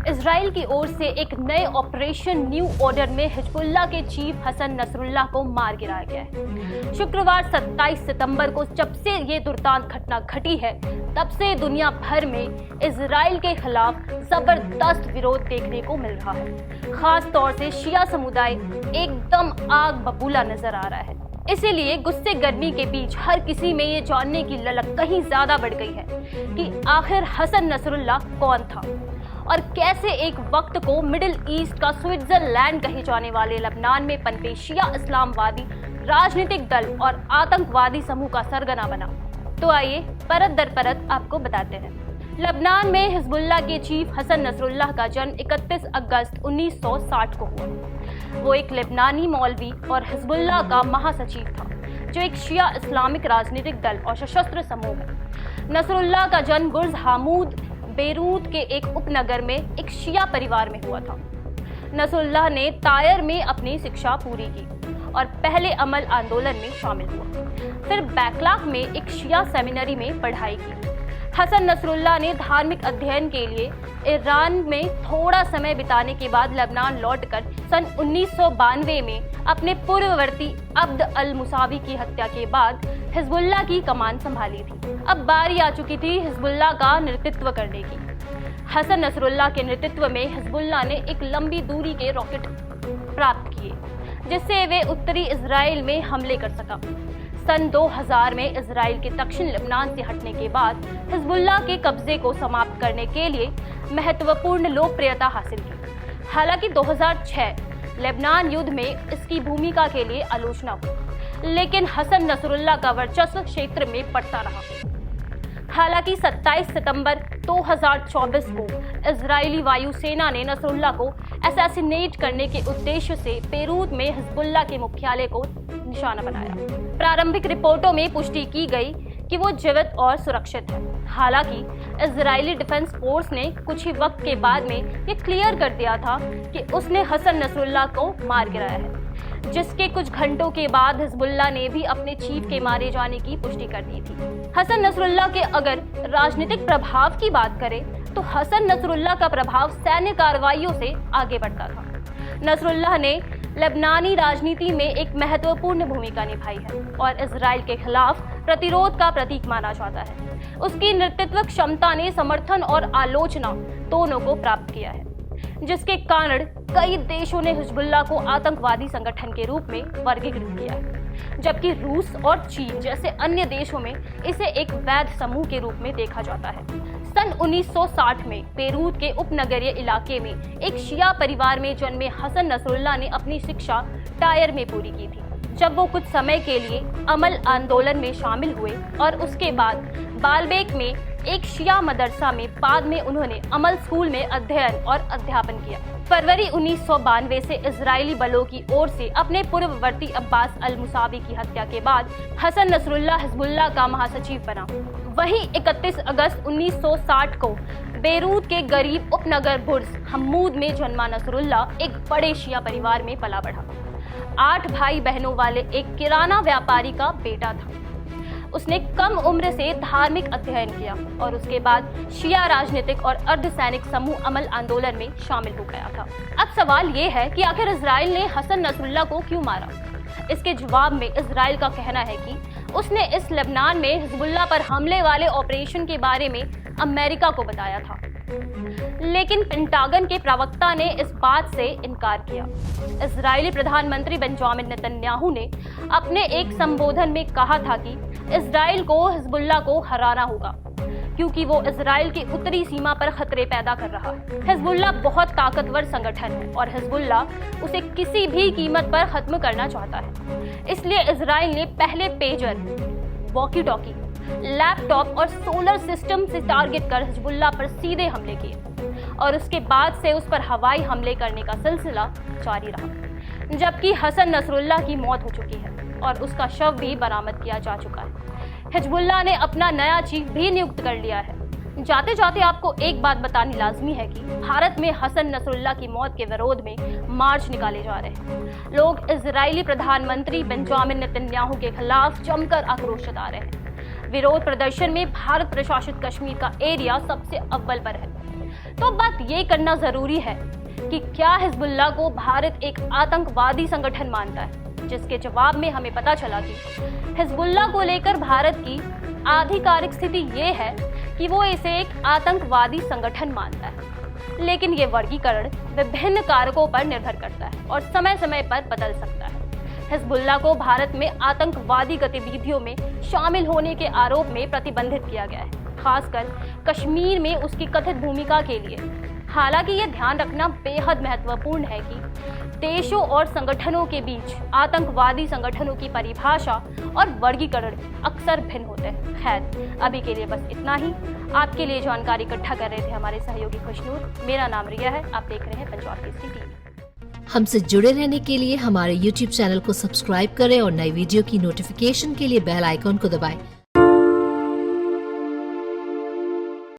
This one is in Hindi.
इजराइल की ओर से एक नए ऑपरेशन न्यू ऑर्डर में हिजबुल्लाह के चीफ हसन नसरुल्लाह को मार गिराया गया है। शुक्रवार 27 सितंबर को जब से ये दुर्दांत घटना घटी है, तब से दुनिया भर में इजराइल के खिलाफ जबरदस्त विरोध देखने को मिल रहा है। खास तौर से शिया समुदाय एकदम आग बबूला नजर आ रहा है। इसीलिए गुस्से गर्मी के बीच हर किसी में ये जानने की ललक कहीं ज्यादा बढ़ गई है कि आखिर हसन नसरुल्लाह कौन था और कैसे एक वक्त को मिडिल ईस्ट का स्विट्जरलैंड कहे जाने वाले लेबनान में पनपे शिया इस्लामवादी राजनीतिक दल और आतंकवादी समूह का सरगना बना। तो आइए परत दर परत आपको बताते हैं। लेबनान में हिजबुल्लाह के चीफ हसन नसरुल्लाह का जन्म 31 अगस्त 1960 को हुआ। वो एक लेबनानी मौलवी और हिजबुल्लाह का महासचिव था, जो एक शिया इस्लामिक राजनीतिक दल और सशस्त्र समूह है। नसरुल्लाह का जन्म गुर्ज हामूद बेरूत के एक उपनगर में एक शिया परिवार में हुआ था। नसरुल्लाह ने तायर में अपनी शिक्षा पूरी की और पहले अमल आंदोलन में शामिल हुआ। फिर बैकलाक में एक शिया सेमिनरी में पढ़ाई की। हसन नसरुल्लाह ने धार्मिक अध्ययन के लिए ईरान में थोड़ा समय बिताने के बाद लेबनान लौटकर सन 1992 में अपने पूर्ववर्ती अब्द अल मुसावी की हत्या के बाद हिजबुल्लाह की कमान संभाली थी। अब बारी आ चुकी थी हिजबुल्लाह का नेतृत्व करने की। हसन नसरुल्लाह के नेतृत्व में हिजबुल्लाह ने एक लंबी दूरी के रॉकेट प्राप्त किए, जिससे वे उत्तरी इजराइल में हमले कर सका। सन 2000 में इजराइल के दक्षिण लेबनान से हटने के बाद हिजबुल्लाह के कब्जे को समाप्त करने के लिए महत्वपूर्ण लोकप्रियता हासिल की। हालांकि 2006 लेबनान युद्ध में इसकी भूमिका के लिए आलोचना हुई, लेकिन हसन नसरुल्लाह का वर्चस्व क्षेत्र में बढ़ता रहा। हालांकि 27 सितंबर 2024 को इजरायली वायुसेना ने नसरुल्लाह को असैसिनेट करने के उद्देश्य से बेरूत में हिजबुल्लाह के मुख्यालय को निशाना बनाया। प्रारंभिक रिपोर्टों में पुष्टि की गई कि वो जीवित और सुरक्षित है। हालांकि इजरायली डिफेंस फोर्स ने कुछ ही वक्त के बाद में ये क्लियर कर दिया था कि उसने हसन नसरुल्लाह को मार गिराया है, जिसके कुछ घंटों के बाद हिजबुल्लाह ने भी अपने चीफ के मारे जाने की पुष्टि कर दी थी। हसन नसरुल्लाह के अगर राजनीतिक प्रभाव की बात करें तो हसन नसरुल्लाह का प्रभाव सैन्य कार्रवाइयों से आगे बढ़ता था। नसरुल्लाह ने लेबनानी राजनीति में एक महत्वपूर्ण भूमिका निभाई है और इजराइल के खिलाफ प्रतिरोध का प्रतीक माना जाता है। उसकी नेतृत्व क्षमता ने समर्थन और आलोचना दोनों को प्राप्त किया है, जिसके कारण कई देशों ने हिजबुल्लाह को आतंकवादी संगठन के रूप में वर्गीकृत किया है, जबकि रूस और चीन जैसे अन्य देशों में इसे एक वैध समूह के रूप में देखा जाता है। सन 1960 में बेरूत के उपनगरीय इलाके में एक शिया परिवार में जन्मे हसन नसरुल्लाह ने अपनी शिक्षा टायर में पूरी की थी। जब वो कुछ समय के लिए अमल आंदोलन में शामिल हुए और उसके बाद बालबेक में एक शिया मदरसा में, बाद में उन्होंने अमल स्कूल में अध्ययन और अध्यापन किया। फरवरी 1992 से इजरायली बलों की ओर से अपने पूर्ववर्ती अब्बास अल मुसावी की हत्या के बाद हसन नसरुल्लाह हिजबुल्लाह का महासचिव बना। वहीं 31 अगस्त 1960 को बेरूत के गरीब उपनगर बुर्ज हम्मूद में जन्मा नसरुल्लाह एक बड़े शिया परिवार में पला बढ़ा। 8 भाई बहनों वाले एक किराना व्यापारी का बेटा था। उसने कम उम्र से धार्मिक अध्ययन किया और उसके बाद शिया राजनीतिक और अर्धसैनिक समूह अमल आंदोलन में शामिल हो गया था। अब सवाल ये है कि आखिर इजराइल ने हसन नसरुल्लाह को क्यों मारा? इसके जवाब में इजराइल का कहना है कि उसने इस लेबनान में हिजबुल्लाह पर हमले वाले ऑपरेशन के बारे में अमेरिका को बताया था, लेकिन पेंटागन के प्रवक्ता ने इस बात से इनकार किया। इजरायली प्रधानमंत्री बेंजामिन नेतन्याहू ने अपने एक संबोधन में कहा था कि इजराइल को हिजबुल्लाह को हराना होगा, क्योंकि वो इजराइल की उत्तरी सीमा पर खतरे पैदा कर रहा है। हिजबुल्लाह बहुत ताकतवर संगठन है और हिजबुल्लाह उसे किसी भी कीमत पर खत्म करना चाहता है। इसलिए इजराइल ने पहले पेजर, वॉकी टॉकी, लैपटॉप और सोलर सिस्टम से टारगेट कर हिजबुल्लाह पर सीधे हमले किए और उसके बाद से उस पर हवाई हमले करने का सिलसिला जारी रहा, जबकि हसन नसरुल्लाह की मौत हो चुकी है और उसका शव भी बरामद किया जा चुका है। हिजबुल्लाह ने अपना नया चीफ भी नियुक्त कर लिया है। जाते जाते आपको एक बात बतानी लाजमी है कि भारत में हसन नसरुल्लाह की मौत के विरोध में मार्च निकाले जा रहे हैं। लोग इजरायली प्रधानमंत्री बेंजामिन नेतन्याहू के खिलाफ जमकर आक्रोश जता रहे हैं। विरोध प्रदर्शन में भारत प्रशासित कश्मीर का एरिया सबसे अव्वल पर है। तो बात ये करना जरूरी है कि क्या हिजबुल्लाह को भारत एक आतंकवादी संगठन मानता है, जिसके जवाब में हमें पता चला कि हिजबुल्लाह को लेकर भारत की आधिकारिक स्थिति ये है कि वो इसे एक आतंकवादी संगठन मानता है। लेकिन ये वर्गीकरण विभिन्न कारकों पर निर्भर करता है और समय समय पर बदल सकता है। हिजबुल्लाह को भारत में आतंकवादी गतिविधियों में शामिल होने के आरोप में प्रतिबंधित किया गया है, खासकर कश्मीर में उसकी कथित भूमिका के लिए। हालांकि ये ध्यान रखना बेहद महत्वपूर्ण है कि देशों और संगठनों के बीच आतंकवादी संगठनों की परिभाषा और वर्गीकरण अक्सर भिन्न होते हैं। खैर, अभी के लिए बस इतना ही। आपके लिए जानकारी इकट्ठा कर रहे थे हमारे सहयोगी खुशनूर। मेरा नाम रिया है। आप देख रहे हैं पंजाब केसरी टीवी। हमसे जुड़े रहने के लिए हमारे YouTube चैनल को सब्सक्राइब करें और नई वीडियो की नोटिफिकेशन के लिए बेल आइकॉन को दबाएं।